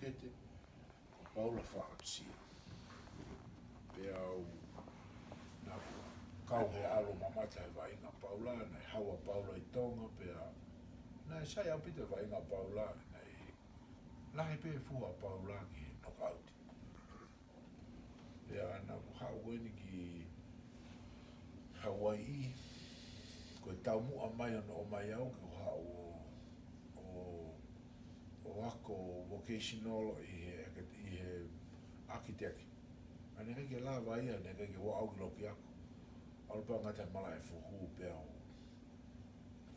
kete, ko paula whaatsia. Pea au na kau he alo mamata he vainga paula, nei hawa paula I Tonga, pea nei sai au pita vainga paula, nei lahi pe fua Fulilangi knockout. Pea na hau weni ki Hawaii, ko tau mua mai ana o mai au ki hau o ako vocational I he architect. Ane kai ke la vai ane kai ke wa au ki loki ako. Alu pa ngata mala e fuhu pea o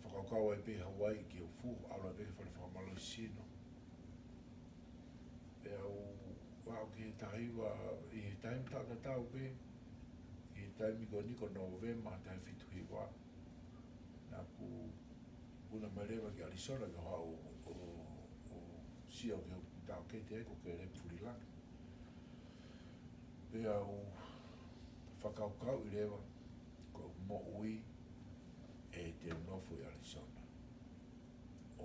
whakaukau e pe Hawaii ki o fuhu, alu e pe whare whakamalo I sino. Pea o wau ki he tahiwa I he taim tata tau pe, I he taim I ko niko November tahi fitu hi wa. Nā ku kuna marewa ki Arizona ki hau o sia o ki tau kete e ko ke re Fulilangi. Pea o whakaukau I rewa ko mo ui e te unofo I Arizona o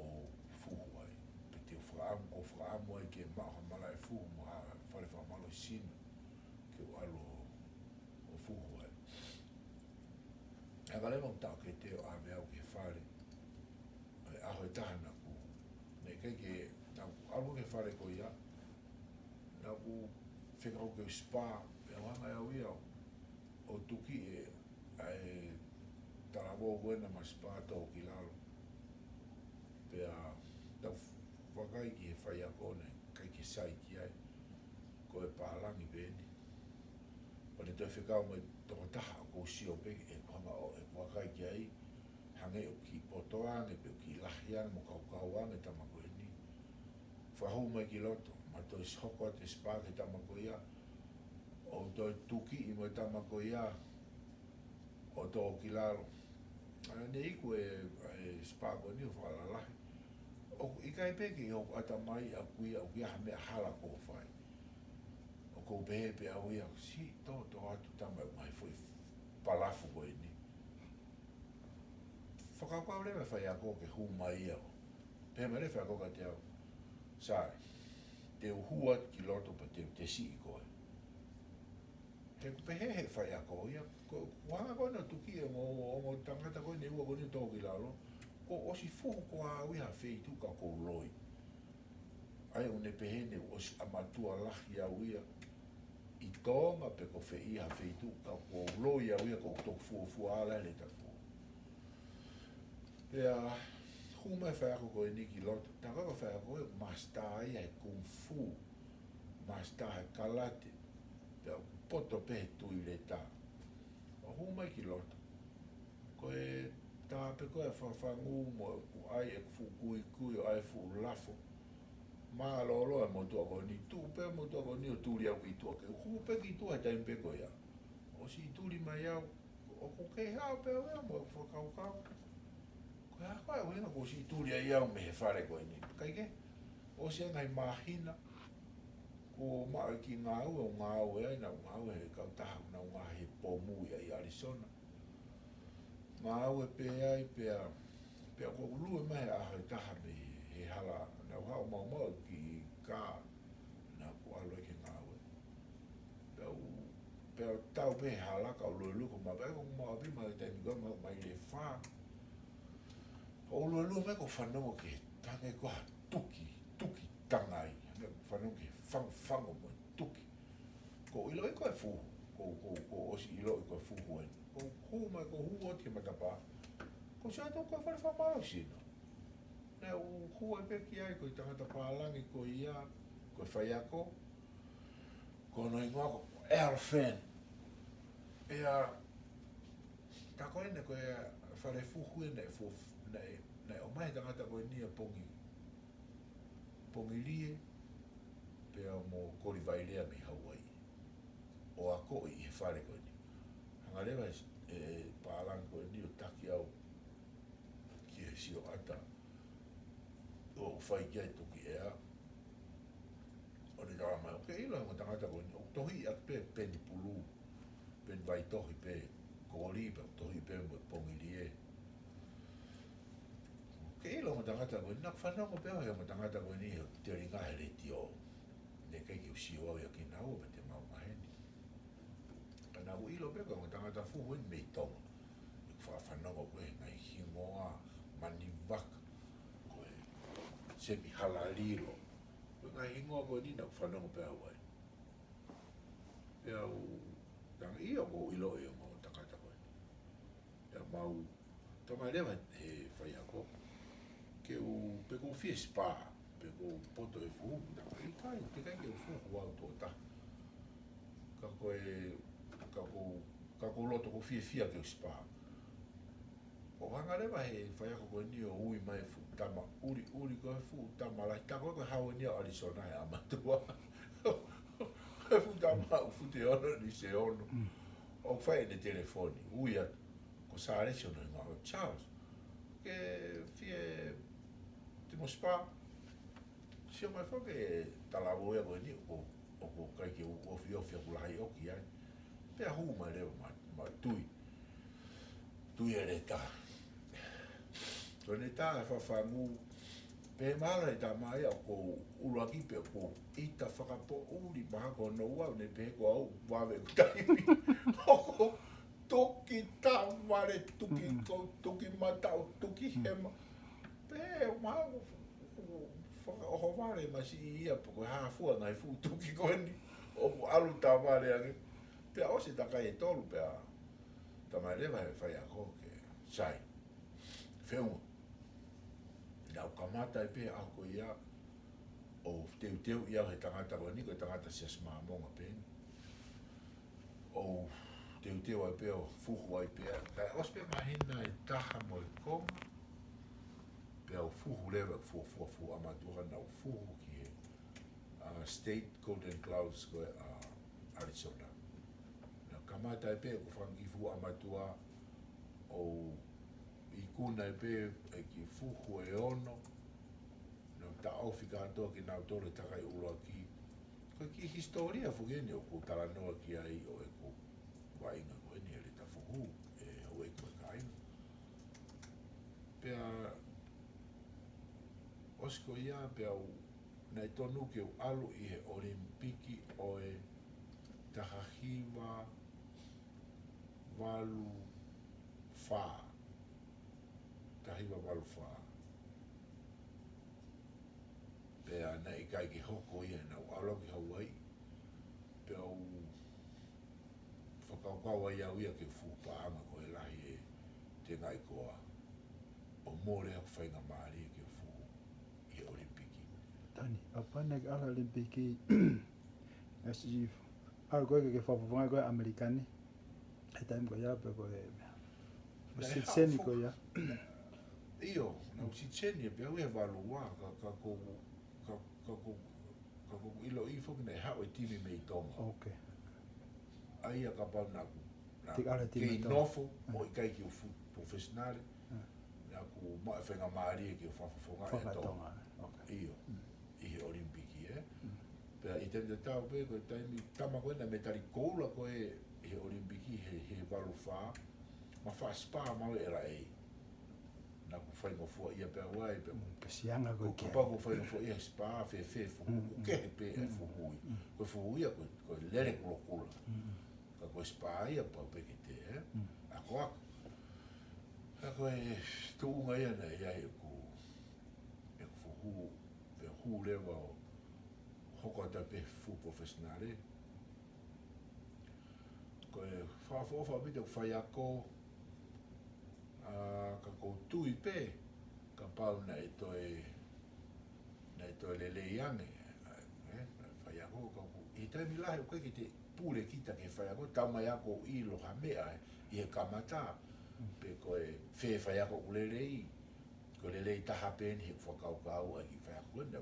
fuhu ai. Pe te whaamu ai ke maha mala e fuhu mo ha whare whamalo I sino ke o alo o fuhu ai. Anga lewa tau kete o ame au ke whare aho e tahana ku ne kai ke alu ke whare ko ia na ku whekau ke spa e wanga au ia o tuki e tarawo wena ma spa tō ki lalo pea tau whakai ki he whai ako ne kai ke sai ki ai ko e pālangi pēni o ne toi whekau mai tōka taha ko sio pe e kuhanga o e whakai ki ai hange o ki potoange pe o ki lahiange mo kaukauange tamako e ni whahu mai ki loto ma toi hoko te spa ke tamako ia o toi tuki I mo tamako ia o tō ki lalo ne iku e spa ko ni o whakalalahi o I kai peke o ata mai a kuia o kia hame hala ko whai o ko behe pe au ia si tō atu tamai mai foi palafu ko e ni whakaukau lewe whai ako ke hu mai ia o pehe mai lewe ako ka te au sai te uhua ki loto pa te si I koe te pehe he whai ako ia ko wanga koe na tuki e mo tangata koe ne ua koe ni tō ki lalo ko osi fuhu ko a uiha wheitu ka ko loi ai o ne pehe ne osi amatua lahi au ia I Tonga pe ko wheiha wheitu ka ko loi au ia ko toku fuafua ala le ta fuhu pea hume whai ako koe ni ki loto takaka whai ako koe masta ia e kung fu masta e kalate pea poto pehe tui le ta o hume ki loto koe tāpe koe whawhangu mo ai e fu kui o ai fu lafo mā lolo e mo tua koe ni tūpe mo tua koe ni o tūri au ki tua ke hupe ki tua e taimpe koe ia o si tūri mai au o ko kei hao pe au ia mo e whakaukau koe hako e uhinga ko si tūri ai au me he whare koe ni kaike o se ngai mahina ko maa ki ngā ua o ngā ua ai na ngā ua he kautaha na ngā he pomu ia I Arizona ngā ua pe ai pea ko ulue mai aho e taha me he hala na hao mau ki kā na ko alo e ke ngā ua pea tau pe he hala ka ulue luko ma bai ko maa pi mai taimi gama mai le whā o ulue mai ko whanau ke tange ko ha tuki tangai whanau ke whango mo tuki ko ilo e koe fuhu ko osi ilo e koe fuhu en ko hu mai ko hu o te matapa ko se ato koe whare whamau sino ne hu e peki ai koe tangata pālangi ko ia koe whai ako ko no ingoa ko elfen ea ta koe ne koe whare fuhu e ne o mai tangata koe nia pongi lie pea mo kori vailea mi Hawaii o ako I he whare koe ni hanga lewa e pālangi koe ni o taki au ki he sio ata o whai kia I tuki ea o ne tawa mai ok ilo mo tangata koe ni o tohi ak pe peni pulu pen vai tohi pe kori pe tohi pe mo pongi lie ke ilo mo tangata koe ni nak whanau mo peo he mo tangata koe ni te ringa he re tio ne kai ki siwa ya ki na o te mau maheni kana u ilo pe ko tangata fu wen me tong fa whanonga koe ngai hingoa mani waka koe se mi halalilo koe ngai hingoa koe nina ku whanonga pe awai pe au tanga ia ko ilo e mo takata koe ia mau tama lewa he whai ako ke u pe ko fie spa pe ko poto e fu tanga i kai te kai ke u fu wau tō ta ka koe ka ko loto ko fie fia ke u spa o hanga rewa he whai ako koe ni o ui mai fu tama uri koe fu tama lai ta koe hao ni o Arizona e amatua e fu tama u fu te ono ni se ono o whai ne telefoni ui atu ko sa resi ono inga o Charles ke fie te mo spa si o mai whake tala oia koe ni o ko kai ke o fio kulahi oki ai pea hu mai rewa ma tui e le ta so ne tā e whawhangu pe mara e tā mai au ko uruaki pe ko ita whakapo uri maha ko no ua ne pe ko au wawe kutaimi hoko toki tamare tuki matau tuki hema pe maha o ware ma si ia po hafua ngai fu tuki koeni o alu tamare ange pe o se takai e tolu pe a tamare vai fai a ko ke sai feu na o kamata e pe a ko ia o teu ia he tangata ko ni ko tangata se sma monga pe o teu ai pe o fuhu ai pe ta ospe mahina e taha mo ko pe o fuhu leva fu amatura na o fuhu ki State Golden Clouds ko Arizona na kamata e pe ko fangi fu amatua o i kuna e pe e ki fuhu e ono na ta ofika to ki na tole ta kai ulo ki ko ki historia fu geni o ko tala no ki ai o e ko wainga ko ni ele ta fuhu e o e ko kai pe osko ia pe au na tonu ke o alu i he olimpiki o e tahahiwa walu fa tahiwa walu fa pe ana i kai ki hoko ia na o alo ki Hawaii pe au whakaukawa ia uia ke fupaanga ko e lahi e te ngai koa o more au whainga maari ke fuhu i olimpiki Toni, apana ke ala olimpiki asi ala koe ke whapawanga koe Amerikani e taim ko ia pe koe sitseni ko ia iyo na sitseni pe au e walu wā ka ko ilo i foki nei hao e timi mei tonga okay aia ka pau na timi nofo o i kai ki o professionale na ku ma e whenga maari ki o whafafonga e tonga iyo i he olimpiki pea i te tau pe koe taimi tama koe na metari koula koe he olimpiki he walu wha ma wha spa mau e ra e na ku whaingo fua ia pea wai pe sianga koe ke pa ku whaingo fua ia spa fe fuhu ku ke he pe e fuhui koe fuhui ia koe lere kula kula ka koe spa ia pa pe ke te a koak a koe tuunga ia na ia e ku fuhu pe hu lewa o hoko ta pe fu professionale ko e fa video fai ako ka ko tui pe ka pau na to le yange fai ako ka i te mi lahe ko ki te pule kita ke fai ako tama ya ko i lo ha mea i e kamata pe ko e fe fai ako ulelei ko lelei taha pen he whakaukau ai fai ako na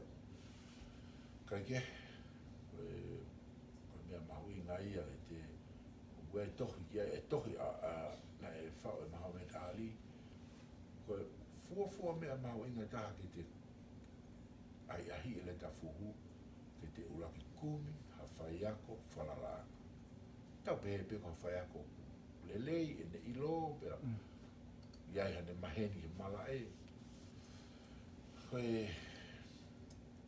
kai ke ko mea mahui ngai ia e te ue tohi kia e tohi na e whao e Muhammad Ali ko fua mea mahui ngai taha ki te ai ahi ele ta fuhu ke te uraki kumi ha whai ako whalalanga tau pe ko whai ako lelei e ne ilo pera iai hane maheni he mala e koe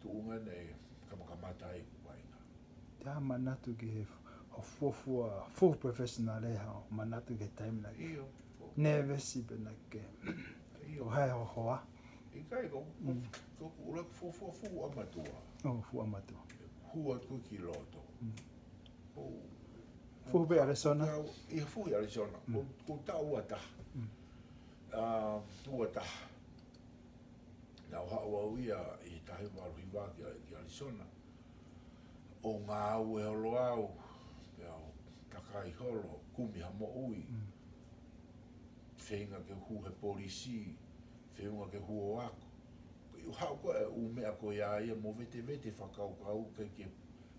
tuunga nei kamakamata e wainga Te manatu ki o full professional e ha manatu ke time na Io. nevesi pe na ke o hai ho hoa I kai ko ula fu amatua. o fu amatu Hua ku ki loto. fu be Arizona I fu i Arizona. Ko ta uata. Uata. Na wa ia I tahi waru I wa ki Arizona. O ngā ue holo au. Pea takai holo kumi ha mo ui. Whenga ke hu he polisi. Whenga ke hu o ako. I hau koe u mea ko ia ia mo vete whakaukau ke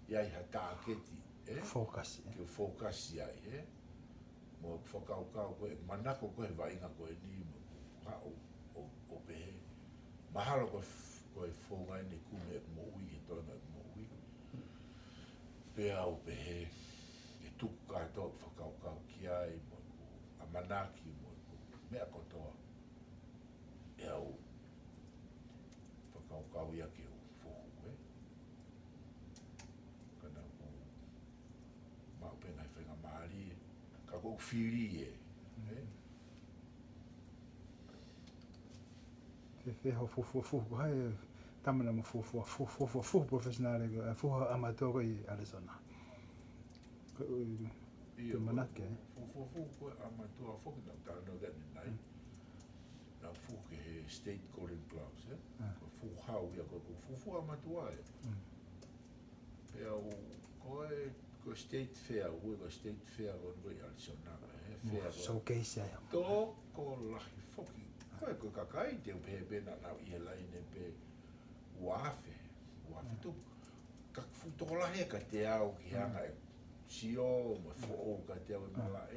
iai ha tāketi. focus Ke fokasi ai, mo whakaukau koe, manako koe wainga koe ni mo hau o pehe. Mahalo koe whongai ni kume e mo ui, e toina e mo ui. Pea o pehe, e tuku katoa whakaukau ki ai, mo a manaki, mo mea kotoa. E au whakaukau ia ke o whohu, Kana ko mau pena I whenga maari, ka kou whiri fe ho fu hai tamana mo fu professional e fu amateur ko I Arizona ko te manake Fu ko amatua foki na tano gani nai. Na fu ke he state calling clubs, Ko fu hau ia ko fu amatua Pea o ko state fair, ko state fair o ngoi Arizona, fair. showcase ai Toko lahi foki. Ko kakai te pepe na I lai ne pe uafe tu. Ka fu toko lahi ka te au ki hanga sio mo fo ka te au mala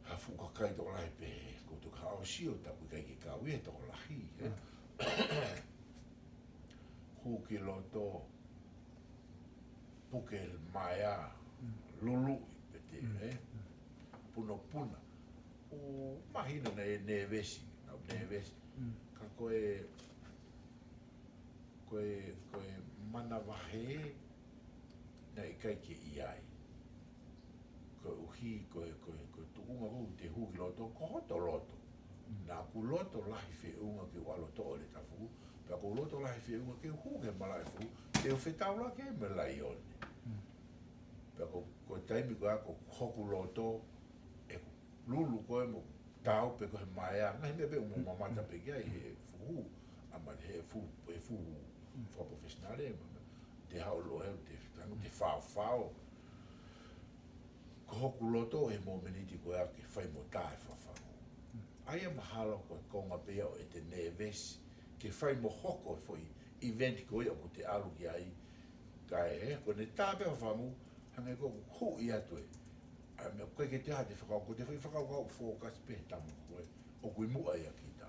ha fu kakai toko lahi pe ko tu ka au sio ta ku kai ki ka ue toko lahi hu ki loto puke el maya lulu pete puna o mahina nevesi ka koe mana wahe na I kai ke iai ko uhi ko tuunga ko te hu ki loto ko hoto loto na ku loto lahi fe unga ki walo to le tafu pa ko loto lahi fe unga ki hu ke malai fu te o fetaula ke me lai one pa ko taimi ko ako hoku loto e lulu ko mo tau pe ko he mai ngai me be mo mamata pe kia he fu ama he fu for professional te hau lo he te fao ko hoku loto e mo meniti ko ake fai mo tae fa ai mahalo ko konga pe o e te neves ke fai mo hoko foi event ko ia ko te alu ki ai kai ko ne tape fa mu hanga ko hu ia to a me ko ke te ha te fa ko te fa ko focus pe tamu ko o ko mu ai aki ta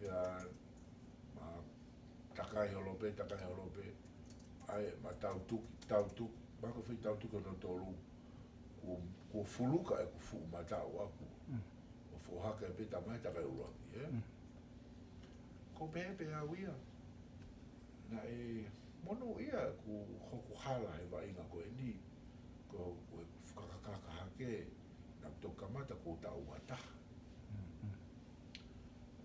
ya ma takai holope ai ma tau tu ba ko fi tau tu ko no tolu ko fuluka e ko fu ma tau aku o fo haka pe ta mai ta ka ulo ko pepe a wia na mono ia ku hoku hala e wa inga ko ni ko kakaka hake na toka mata ko ta uata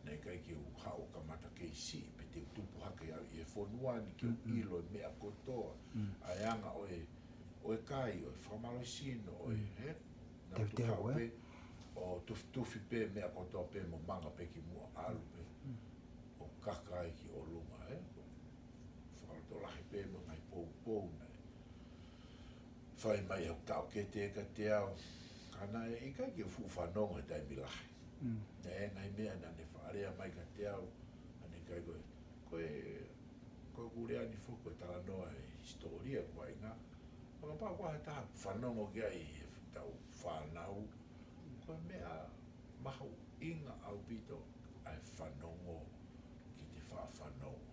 nei kai ki hau kamata ke si pe te tupu hake a e fonuani ki ilo me a kotoa a yanga oe kai oe whamalosino oe na tu hau pe o tufi pe me a kotoa pe mo manga pe ki mua alu pe o kakai ki o lunga whakalotolahi pe mo ngai pou nei whai mai au tau ke te ka te au kana e kai ki fu whanonga e taimi lahi ngai mea na ne whaarea mai ka te au ane kai koe kurea ni fuko e tala noa e historia kua inga whakapau kua he taha whanongo kia I he tau whanau koe mea mahu inga au pito ai whanongo ki te whanongo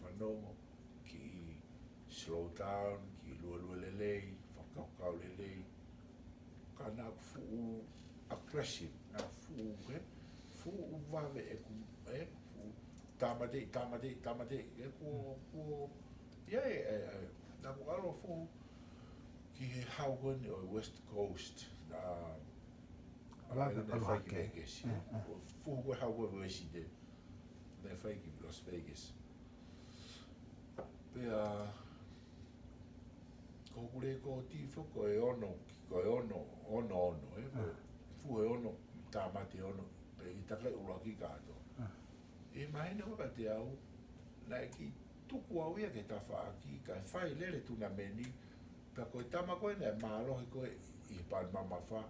whanongo ki slow down ki lua lelei whakaukau lelei kana fu aggressive na fu wawe fu tamate e ko ia na ko alo fu ki he hau koni o West Coast ne fai ki Vegas fu ko hau ko West de ne fai ki Las Vegas pe ko kule ko tifo ko e ono fu e ono tamate ono pe i taka ula ki kato e mai no ka te au na ki tuku au ia ke ta fa ki ka fai lele tu na meni pa ko tama ko ne malo ko i pa mama fa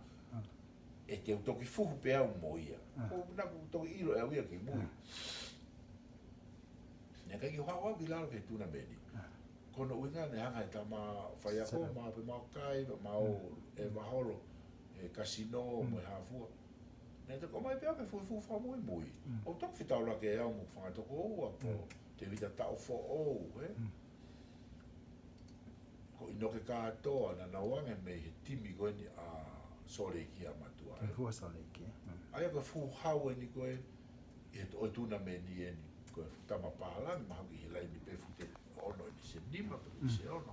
e te utoki fu pe au moia ko na ko to ilo e ia ki mu ne ka ki hawa bilalo ke tu na meni kono uinga ne hanga tama fai ako ma pe ma kai ma o e maholo e casino mo hafu ne te komai pe ke fu fa muy o tok fitau la ke au mo fa to ko te vita tau fo ko ino ke katoa na wange me he timi koe ni a sore ki a matua fu sore ki ai ko fu hau ni koe e o tuna me ni eni koe tama pala ma ha ki lai ni pe fu te ono ni se nima pe se ono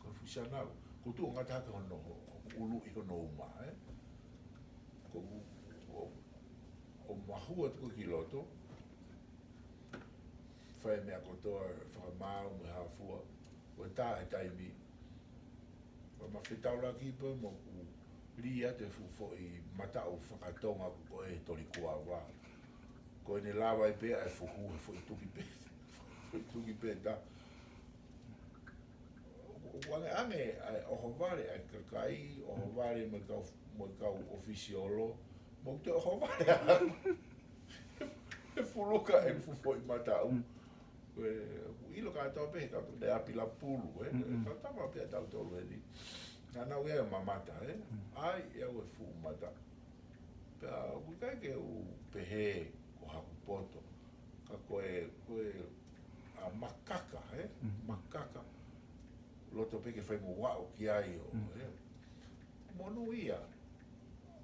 ko fu sana ko tu ngata ka ono ulu i no uma ko o mahua ko kiloto fai me akotoa whakamau me hawhua o tā e taimi o ma whetau laki pa mo ku ria te fufo i matau whakatonga ko e tori kua wā ko e ne lawa i pēa e fuhu e fo i tuki pē tā wange ange oho wale ai kakai oho wale me kau ofisiolo mo te oho wale e fuluka e fufo i matau ilo ka to pe ka de apila pulu ka ta ma pe ta to le ni na we mamata ai e o fu mata pa ku ka ke o pe he ko ha poto ka ko a makaka makaka lo to pe ke foi mo wa o ki ai o monu ia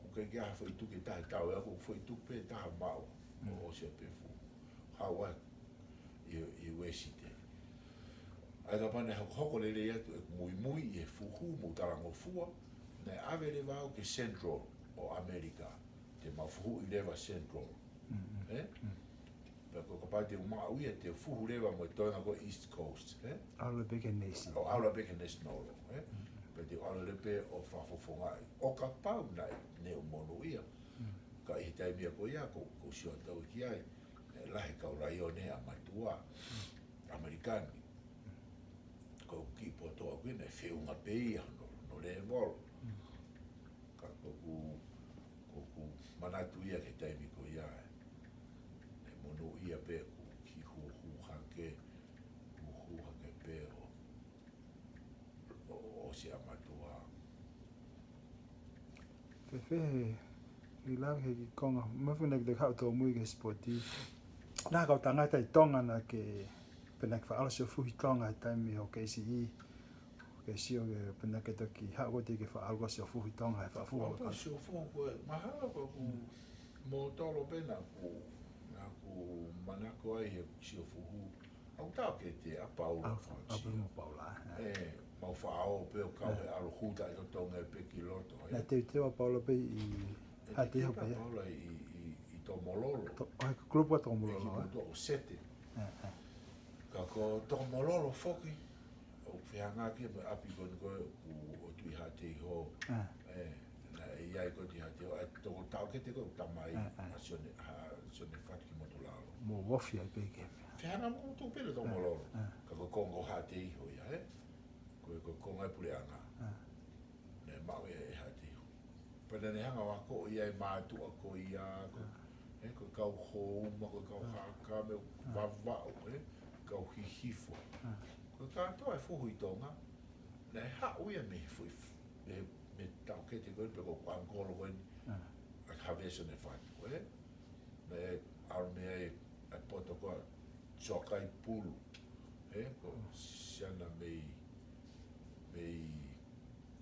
o ke ga foi tu ke ta o foi tu pe ta ma o se pe fu ha wa i wesite ai ka pane hoko lele atu e mui e fuhu mo tarango fua na ave le vau ke Central o America te mafuhu i leva Central Pero ko pate uma uia te fuhu leva mo tona ko East Coast ala beke nesi o ala beke nesi no pe te ala lepe o fafofonga o ka pau nai ne o mono ia ka i tai mia ko ia ko sio tau ki ai lahe ka raione a matua americani ko ki poto a kuina fe unha peia no le vol ka ko manatu ia ke tai mi ko ia e mono ia pe ki hu hake pe o si a matua fe i la he ki konga mawhina ki te kau tō mui ke sporti nā kau tangata i Tongan na ke pena ki whaala seo fuhi Tonga i taimi o KCE ke sio ke pena ke toki hao te ke whaala seo fuhi Tonga e whaafuha o seo fuhi koe mahalo ko mo tolo pena na ku manako ai he seo fuhu au tau ke te a Paula Paula mau whaao pe o kau he alo huta i to Tonga e pe ki loto na te a Paula pe i hati ho pe Paula i to mololo ai ka grupo to mololo to sete ka ko to mololo foki o whianga ki me api ko o tui hati ho na ia ko ti hati ho to tau ke te ko tamai asione fati mo to lalo mo wofi ai pe ke whianga mo to pele to mololo ka ko kongo hati ho ia ko kongo e puleanga ne mau e hati ho pena ne hanga wa ko ia mātu a ko ia ko kau hou ma ko kau haka me vavau kau hihifo ko katoa e fuhu i Tonga na e hau ia me tau ke te koe pe ko angolo koe a haveso ne whatu me aru me e poto koa sokai pulu ko siana mei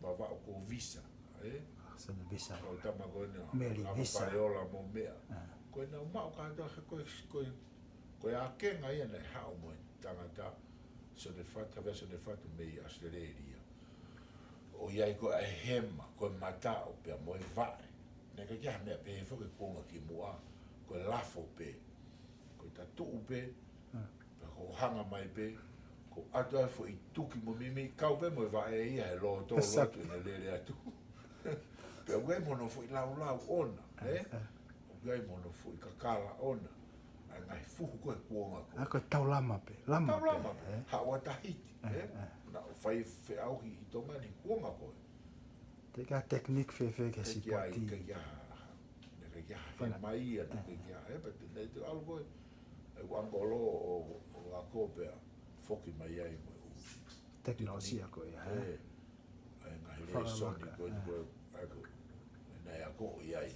vavau ko visa sana visa o tama koe Meli visa pareola mo mea koe na umau ka koe Ko ia kenga ia nei hao mo tangata so de fatu mei Australia. O iai ko ai hema ko mata o pe mo vai. Ne ka ia me pe fo ke konga ki mua ko lafo pe. Ko tatu pe. Ko hanga mai pe. Ko ata fo I tuki mo mimi kau pe mo vai ia lo to lo tu ne le atu. Pe gai mo no fo lau ona, gai mo no fo kakala ona. Ngai fuhu ko kuonga ko. Ako tau lama pe. Ha wa tahiti, Na fai fe au hi Tongan ni kuonga ko. Te ka teknik fe ke si poti. Ne ka ya fa mai ia te ya but ne te algo e wangolo o a ko pe foki mai ai mo. Teknologia ko ia. Ngai le soni ko ko nei a ko iai,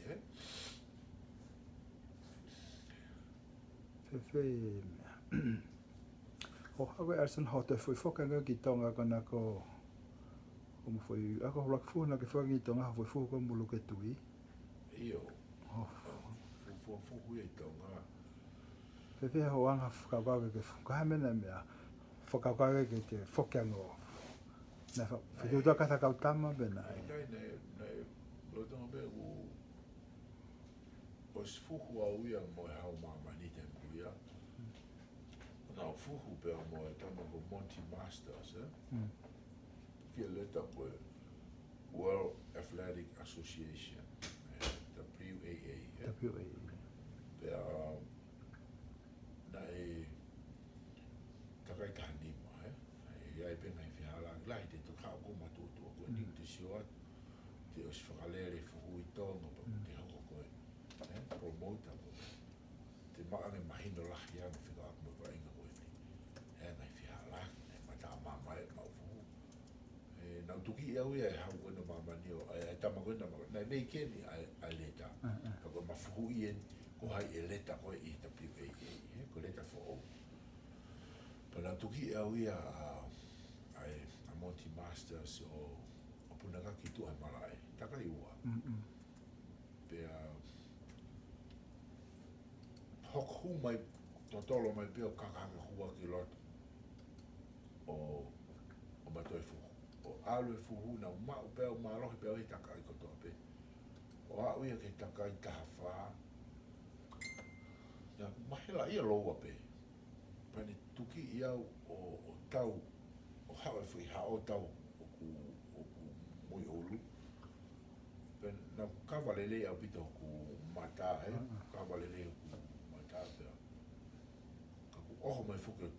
Fe o hawe arsan hote foi fokanga ki tonga kana ko como foi ako rock fu na ke foi ki tonga foi fu ko mulu ke tui io fu i tonga fe ho anga ka ka ke ka mena mea foka ka ke te fokango na fa fe tu ka ta ka tama bena nei lo tonga be os fuhu au ia mo hau mama ni te mbuia. Na fuhu pe mo e tama ko Monty Masters, Kia leta po World Athletic Association, WAA. Pe na e takai tahani mo, Ia e pena I whihala lai te tukau ko matutu ko ni te sioat te os whakalere fuhu I tonga pa te hoko koe. Promoter ko te maange mahino lahi anu whika aku mo pa inga koe ni ngai whihala mata mamai mau fuhu nau tuki au ia hau koe no mamani o tama koe na nai mei keni a leta ka koe mafuhu I ko hai e leta koe I ta PPA ko leta fo o pa nau tuki au ia a Monty Masters o punanga ki tu ai marae takai ua pe hok hu mai totolo mai peo kakanga hua ki lot o matoi fuhu o alu e fuhu na umau peo marohi peo I takai kotoa pe o au ia ke takai taha na mahela ia loa pe pani tuki iau o tau o hawa fui hao tau o ku mui olu pe na kavalele au pito ku mata kavalele ku mata pe ka ku oho mai fuki o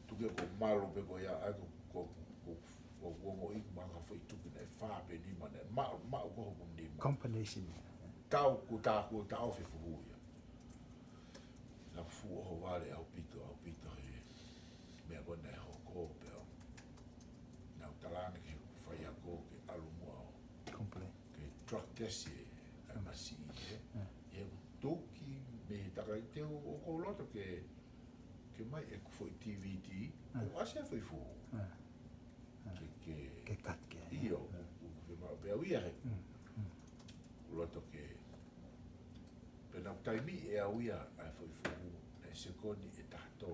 tuki ko malo pe ko ia ai ko mo I manga foi tuki na fa pe ni mana ma ko ho ni combination tau ku ta ofi fu ia na fu o vale au pito me agora ho ko pe na talana ke fai a ko ke alu mo ke truck test e masi e toki me takai te o ko loto ke mai e foi TVT o ase foi fu ke kat ke io ke ma pe au ia loto ke pe na taimi e au ia ai foi fu e secondi e tato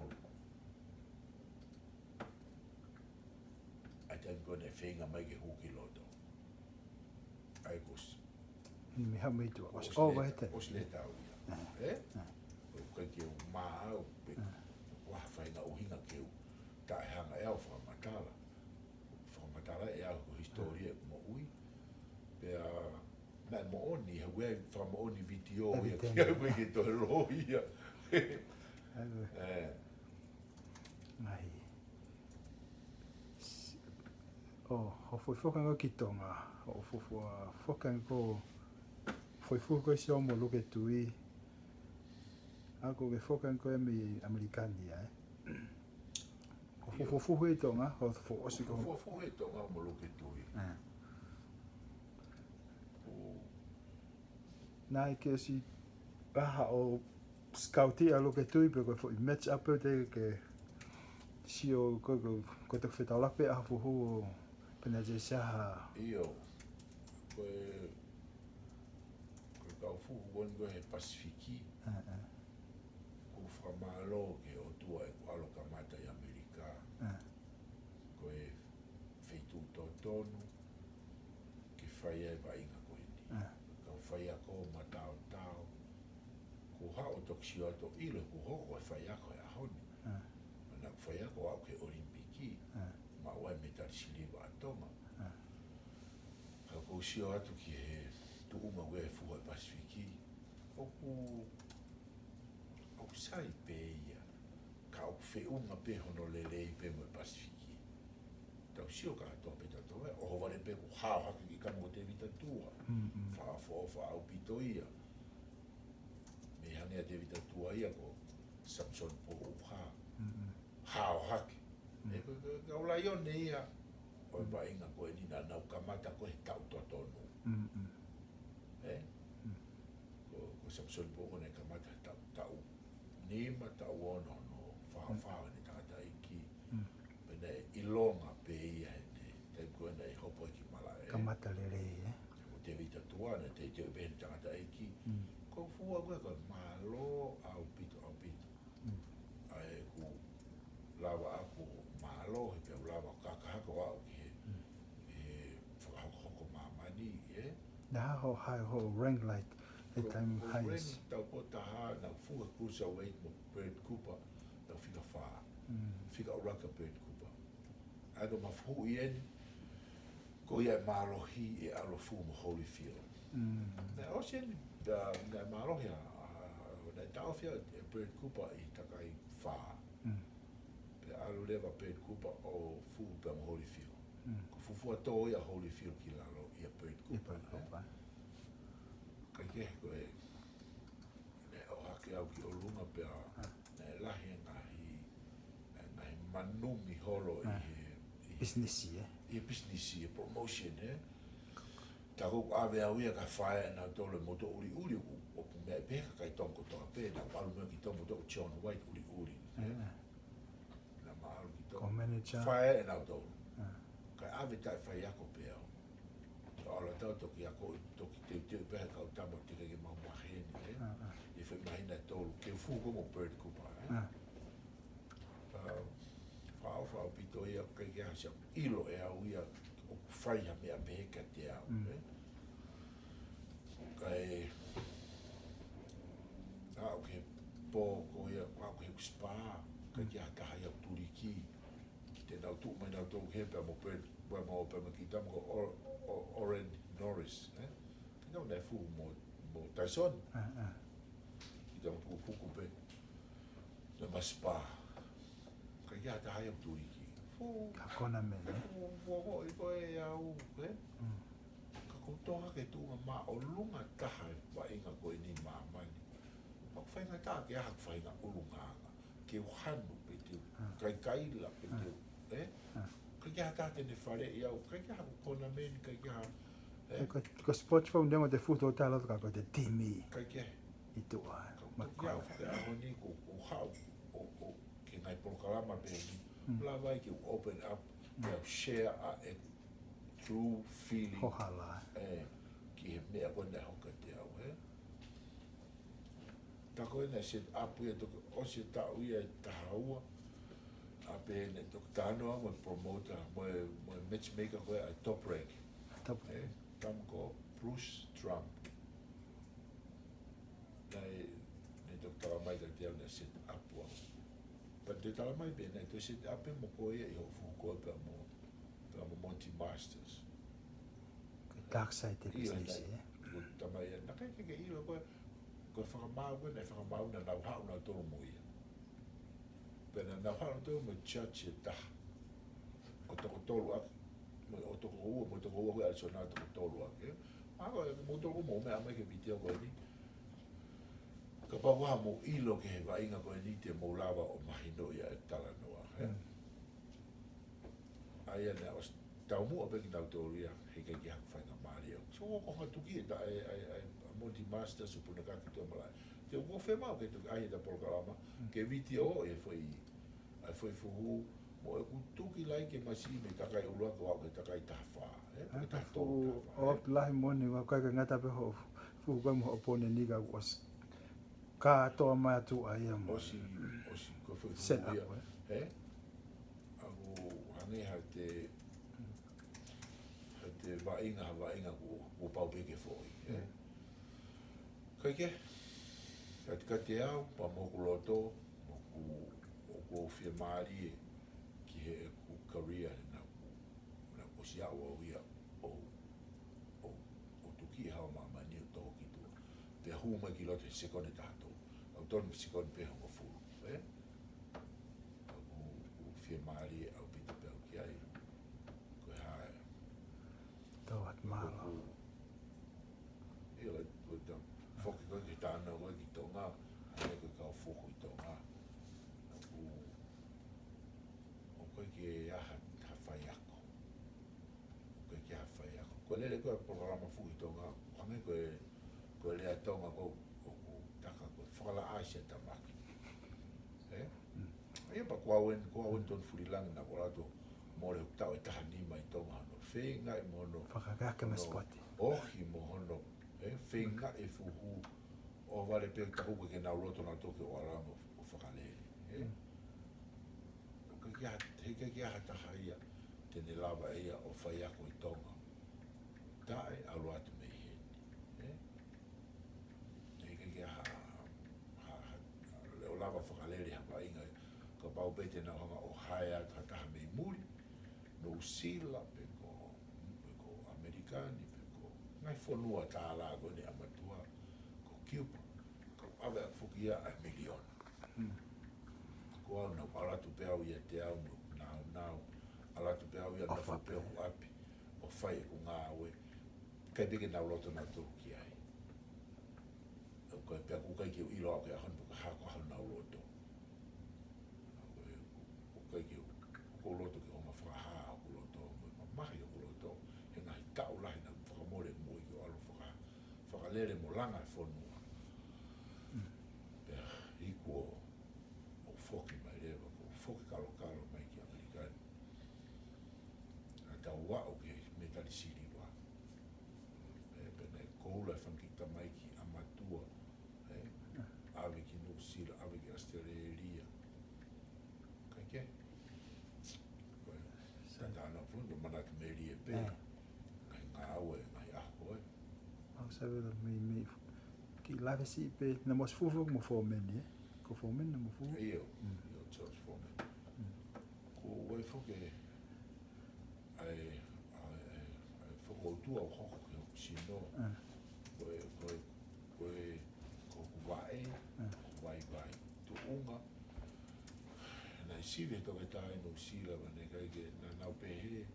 ai tan ko ne fenga mai ke huki loto ai kos mi ha mai tu o vai te os leta au ia o ke o ma o pe wa fai na o hinga ke ta hanga e au fa matala e au historia mo ui pe na mo oni we fa mo oni video ia ke ke to lo ia ai ho foi fokanga ki tonga o fokanga ko foi fuko so mo lo ke tui ako ke fokanga ko mi americani o fu e tonga o fo o si ko fu e tonga mo lo ke tui nai ke si o scouti a lo ke tui pe ko foi match up te ke si o ko te feta la pe a fu ho pena je sa io ko ka fu bon go e pasifiki ko whakamalo ke o tua e ko alo kamata i Amerika. Ko e wheitu tō tonu ke whaia e wainga koe ni. Ka whaia ko ma tau tau. Ko hao toksi o to ilo ko hoko e whaia ko e ahoni. Mana whaia ko au ke Olimpiki. Ma oe me tari siliwa a Tonga. Ka ko sio atu ki he tu uma ue e fuha e Pasifiki. Oku sai pe ia. Ka o whiunga pe hono lelei pe mo e Pasifiki. Tau sio ka atoa pe tato e. Oho wale pe ku hao haki ki kamo te vita tua. Wha au pito ia. Me hanea te vita tua ia ko Samson po uha. Hao haki. E ka ula ione ia. O ba inga koe ni na nau kamata koe tau totonu. Ko Samson po kone kamata tau nima tau ono no whao ni tangata iki. Pene ilonga pe ia hene. Te koe nei hopo iki malae. Kamata lere e. Ko te vita tuana te te ubeni tangata iki. Ko fua koe koe malo au pito. Ai ku lawa aku malo he pe lawa kakahako au ki whakahoko mamani e. Na ho hai ho rank like the time highs. Tau po taha na fuga cruiserweight mo Bird Cooper na fika wha. Fika uraka Bird Cooper. Ago mafu ien ko ia marohi e alofu mo Holyfield. Na ocean na marohi na taofia Bird Cooper i takai wha. Pe alo leva Bird Cooper o fu pe mo Holyfield. Ko fufu ato ia Holyfield ki lalo ia Bird Cooper. Kai ko e ne o hake au ki o lunga pe a ne lahi ngahi manumi holo i businessi i businessi e promotion tako ave au ia ka whae na tole moto uri o ku mea peka kai tonko toa pe na walu mea ki tonko toa John White uri na maalu ki tonko manager whae na tole kai ave tai whae ako pe au ala tau toki ako toki te peha kau tamo tika ki mau maheni e whi mahina tolu ke fuko mo Bird Cooper whao pito ia kai kia hasa ilo e au ia o whaia mea meheka te au kai au ke pōko ia au ke spa kai kia hataha ia turiki ki te nau tuk mai nau tolu hepa mo Bird Cooper mo pema ki tamo ko Oren Norris, kita nak fu mo Tyson, kita mau puku pe, nama spa, kerja ada hayam turiki, fu, kakona men, fu iko au, kako toha ke tu ma olunga taha wa inga ko ini mamani, pak fainga taha ke hak fainga olunga, ke uhanu pe kai la pe Kaya tate ne whare i au, kaya haku kona men, kaya ko sports phone dengo te futo tala ka ko te timi kaya i tua kaya aho ni ko hau o ke ngai prokalama pe la vai ki open up to share a true feeling hohala ki he mea kona hoka te au tako ena set up ia toko o se tau ia tahaua ape ne doktano mo promoter mo matchmaker ko a top rank tam ko Bruce Trump nei ne doktora mai da dia ne set up wa pa de tala mai be ne to set up mo ko ia o fu ko pa mo Monty Masters dark side te business ko tamai na kai ke ilo ko fa ma ko ne fa ma na ha na to mo ia pena na hana tō mo chache ta o toko tolu ak o toko ua hoi alisona toko tolu ak ako mo toko mo mea mai ke vitia koe ni ka pawaha mo ilo ke he wainga koe ni te mo lawa o mahino ia e tala noa aia nea os tau mua peki nau tōru ia he kai ki haku whainga maari au so o konga tuki e ta Monty Masters upuna kaki tō malai te uko whemau ke tuki ahi ta polokalama ke vitia o e foi fuhu mo e kutuki lai ke masi me takai ulua ko au ke takai tahwha o lahi moni wa kai ngata pe ho fu ko mo opone ni ga was Ka toa mai atu ai mo. Osi ko foi Set up. Aku hange te vainga ko pau peke foi. Kai ke te au pa mo ko loto ko firmari ki he ku career na ko sia o ia o tuki ha ma mani to ki tu pe huma ki lote sekonde tato au ton sekonde pe ho fu ku firmari au pita pe ki ai ko ha Tawat malo. Ela tu foki ko ki tana ko ki tonga ai ko ka fu ko tonga ko ke aha hawhaiako. Ko lele ko programa fu tonga hange ko le tonga ko taka ko whakala asia tamaki. Ai pa ko awen ton Fulilangi na korato mo le tau e taha ni mai tonga no whenga e mono Whakakake me spoti. ohi mo hono whenga e fuhu o vale pe tahu ke na roto na toke o aramo o whakalele. Heke kia hata haia tene lava ia o whai ako I tonga. Tae alu atu me heni. Heke kia leo lava whakalele hapa inga ka pau pete na hanga o haia hataha me muri. No usila peko Amerikani peko ngai whanua tā lago ne amatua ko Cuba. Ko awe a whukia a miliona. Ko au na paratu pe au ia te au nau alatu pe au ia na whape o api o whai o ngā aue kai peke nau loto na tō ki ai o kai pia kukai ki o ilo au ke ahon puka hako ahon nau loto o kai ki o loto ki o ma whakaha o loto o mahi o loto he ngahi tau lahi na whakamore mui ki o alo whakalere mo langa e whonua pia hiku o whoki mai rewa ko whoki kalo mai ki Amerikani a tau wao ke me tali siri wa pene koula e whankita mai ki amatua awe ki New Zealand awe ki Australia kai ke tana fundu manatu meri e pe kai ngā aue ngai aho Au sabe la me ki lave si pe na mos fufu mo fo meni. Ko fo meni mo fufu. Io George Foreman ko wai foke ai foko tua o hoko ke sino ko vai tu unga na sive to ke tai no sila ne kai ke na nau pe he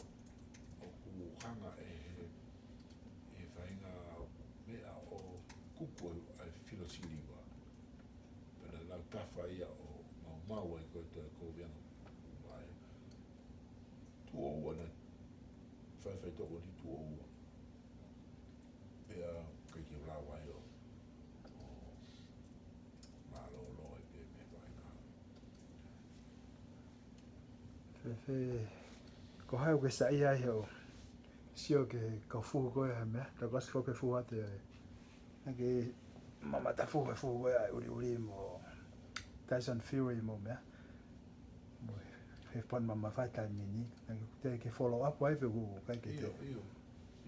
o ku hanga e fainga mea o kupu ai filosiliwa pena na tafa ia o mau ai ko viana vai tu o wana fai to o tu o pea kai ki la vai o malo lo e pe me vai na Fe ko hai ke sa ia ho. Sio ke ko fu ko ya me. Ta ko fo ke fu ate. Ke mama ta fu ko ya uri mo. Tyson Fury mo me. Mo he pon mama fa ta ni. Te ke follow up wai pe go kai ke te.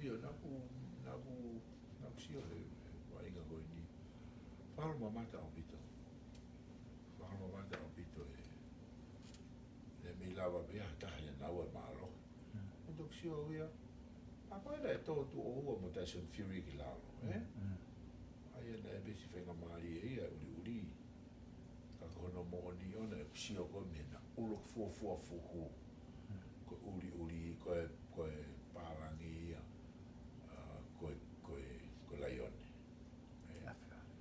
Io na ku sio le vai ga go ni. Falo mama ta opito. Falo mama ta opito e mi lava bia ta ya na wa malo. Ndo sio ia. Apa era to tu o mo Tyson Fury ki lalo, Ai na e besi fenga mari ia uri. Ka kono mo ni ona e sio ko me na ulo fu ko uri ko parangi ia ko laione.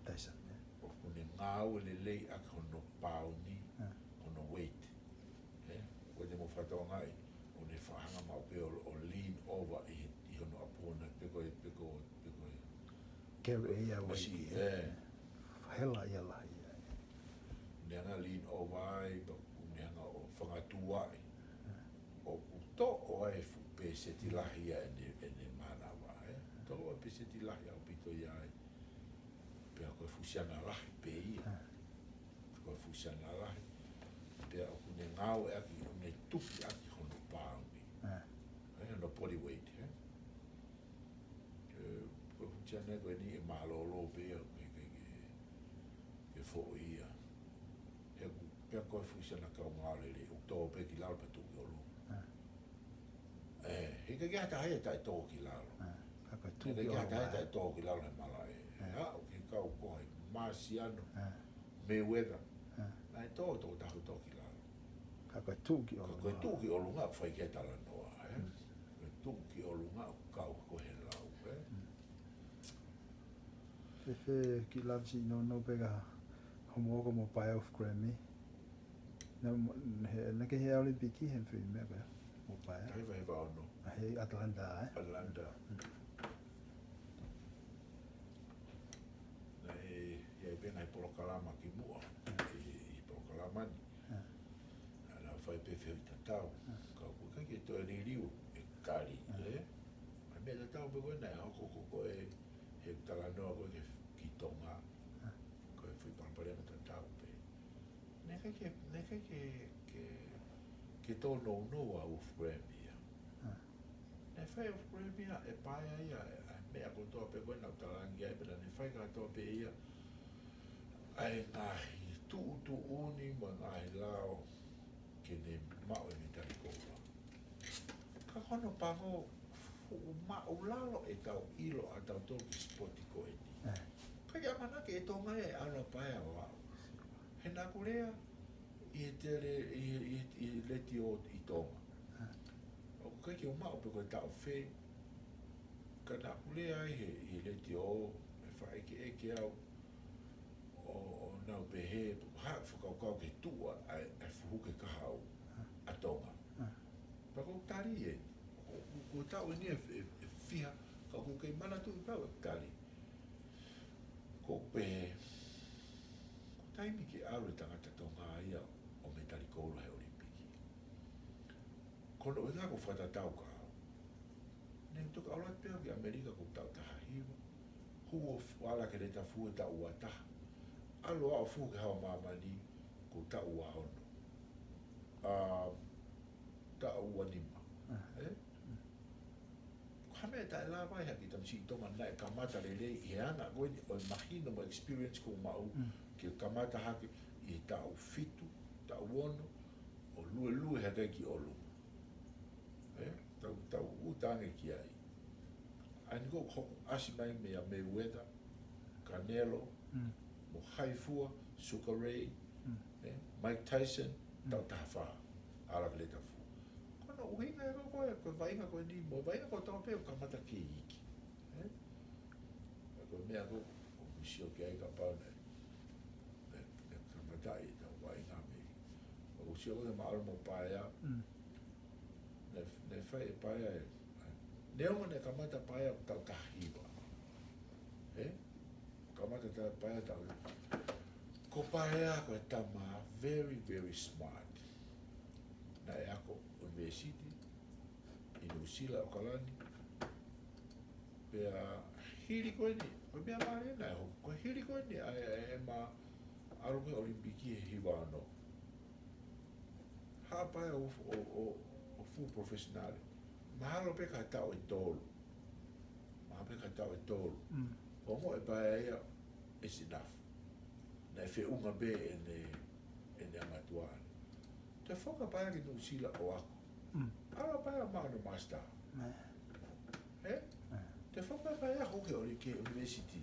Tyson. O kune ngau le lei a kono pauni kono weight. Ko de mo fato ngai o ne whahanga mau pe o lean over I hono apona peko Carry ia wai. si Hela ia la. Neanga lean over ai pa neanga o whangatua ai o to o ai fu pe se ti lahi ene mana wa to o pe se ti lahi au pito ia ai pe ko koe fusiana lahi pe ia. Koe fusiana lahi. Pea o kune ngau e aki, o ne tuki aki hono paungi. No body weight, koe fusiana koe ni e malolo pea, ke fo ia. Pea koe fusiana kau ngālele, o tō pe ki lalo pa tuki olu. Hika ki hata hae tai tō ki lalo. Hika ki hata hae tai tō ki lalo he mala e. O ki kau koe, Marciano, Mayweather. Nai tō tahu tō ki lalo. Kaka tūki olu. Koe tūki olu ngā whai ke tala noa. Koe tūki olu ngā kau ko he lau. Fe ki lapsi no pega homo mo pai of Grammy. Na ke he Olimpiki he fi me ba. Mo pai. He va no. He Atlanta. Atlanta. Na e bena e polo kalama ki mua. I polo kalama ni. Na fai pe fe tatau. Ka ku ka ke to riu e kari, A me tatau pe ko na ko e he tala no ko ke ki Tonga. Ko e fui pampare na tatau pe. Neka ke tō no a uf Grammy. Ne whai uf Grammy e paia ia, mea ko tō pe koe nau talangi ai, pera ne whai ka tō pe ia, ai ngahi tu uni ma ngahi lao ke ne mao e me tari koura. Ka kono pango mao lalo e tau ilo a tau tō ki spoti ko e ni. Ka ia manake e tō ngai e ana paia o au. He nakurea i leti o i Tonga. O kai ki o mao pe koe tau whē, ka nakulea i leti o, e whae ke eke au, o nau pe he, haa whakaukau ke tua e whuhuke kaha au a Tonga. Pa kou tari e, ko tau e ni e whiha, ka kou kei mana tu i pau e tari. Ko pe, taimi ki aru e tangata Tonga ia o me tari koura he Olimpiki. Kono e ngako whatatau ka au. Neng tuka aulat peo ki Amerika ko tau taha hiwa. Huo wala ke reta fu e ta ua taha. Alo au fu ke hawa mamani ko ta ua ono. Ta ua nima. Hame ta e la vai haki tam si Tonga na e kamata le rei he anga koe ni o mahino mo experience ko mau ki kamata haki i tau fitu, tau ono, o lue hake ki olu. Tau utange ki ai. Ani ko hoku asi mai mea Mayweather, Canelo, mo haifua, Sugar Ray, Mike Tyson, tau taha ala ke le tafu. Kono uhinga e koe vainga koe ni, mo vainga koe tau peo kamata ki iki. Koe mea ko, o misio ki ai ka pau ne kamata i tau vainga me. O sio koe maalo mo paia, ne whai e paia e, neonga ne kamata paia tau tahiwa. Kamata tau paia tau. Ko paia koe tama very, very smart. Na e ako university, i Nusila o Kalani. Pea hiri koe ni, koe mea maare na e hoku, koe hiri koe ni e ma arume Olimpiki e hiwa ano. Haa paia o fu professionale. Mahalo pe ka tau e tolu. Mahalo pe ka tau e tolu. Ongo e paia ia, is enough. Na e whi unga be e ne amatuana. Te whoka paia ki Nusila o ako. Ala paia maano master. Te whoka paia hoke ori ke university.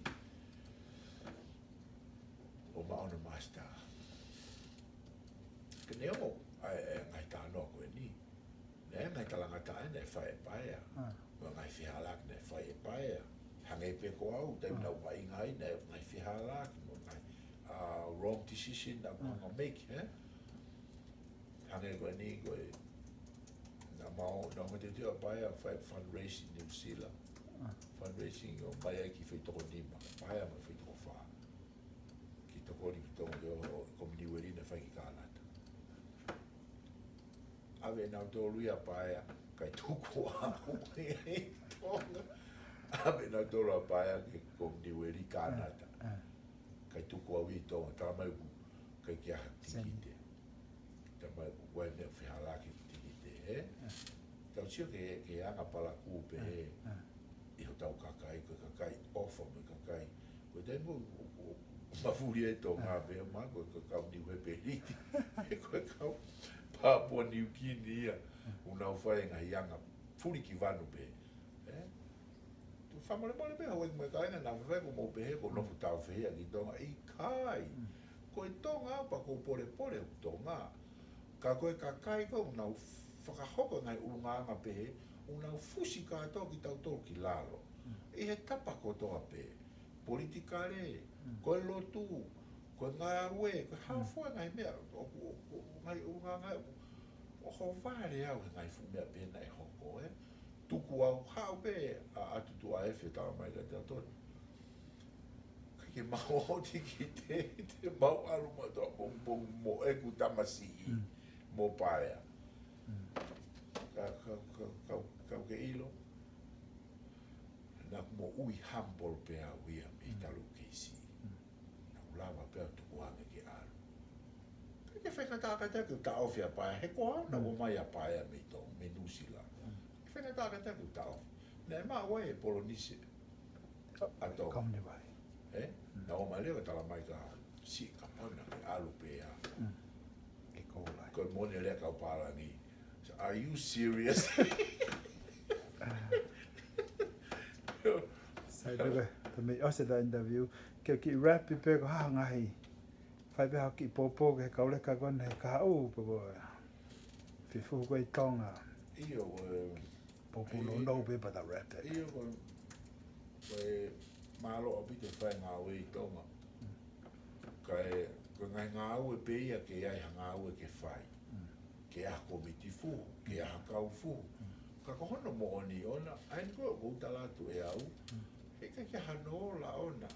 O maano master. Ke neo ngai tānoa koe ni. Ne ngai talangata e ne whae paia. Ngai whihalak ne whae paia. Hangei pe ko au, te mina wai ngai ne ngai whihalak. Wrong decision na mga make, hangei koe ni koe na mao na mo te tia paia whai fundraising New Zealand. Fundraising o mai ai ki whai toko nima, paia mai whai toko wha. Ki toko ni ki toko o kominiweri na whai ki kānata. Awe nau tō ruia paia kai tuku a Tonga. Awe nau tō rua paia ki kominiweri kānata. kai tuku au i tonga tā mai ku kai kia tikite tā mai ku wai mea whihala ki tikite tau sio ke anga pala kupe i ho tau kakai ko kakai ofa me kakai ko te mo mafuri e tonga be ma ko kakau ni we peliti ko kau Papua New Guinea una whai ngai anga furi ki vanu pe tu whamare mare pe hoi me kainga na whai ko mo pe he ko nofu tau whea ki tonga i kai ko i tonga pa ko pore pore u tonga ka koe kakai ko una whakahoko ngai urunganga pe he una fusi katoa ki tau tō ki lalo i he tapa ko toa pe politikare ko lotu ko ngai awe ko hawhua ngai mea ngai urunganga o ho vare au ngai fu mea pena e hoko tuku au hau pe a atutu a efe tā mai ka te atoni ke mau o tiki te mau alu matua bong mo eku tamasi mo paea kau ke ilo na mo ui humble pe au ia me talu keisi na ulama pe tuku ame ke alu ke whenata ka te ku ta ofia paea he koa na o mai a paea me to me nusila ke whenata ka te ku ta ofia na maa wai e polonise ato Kamne vai. na o mai leo tala mai ka si ka pona ke alu pe a Ke koulai. ko mone le ka pala ni are you serious Sai deve, te me ose da interview ke ki rap pe ko ha ngai. Fai be ha ki popo ke kaule ka gon he ka o po. Fifu ko i tonga. io Popo no no be but the rap. io ko malo o pite fai ngā ue i tonga kai ko ngai ngā ue pe ia ke ai ngā ue ke fai ke a komiti fu ke a kau fu ka ko hono mo oni ona ai ko ko tala tu e au e ka ke hanola ona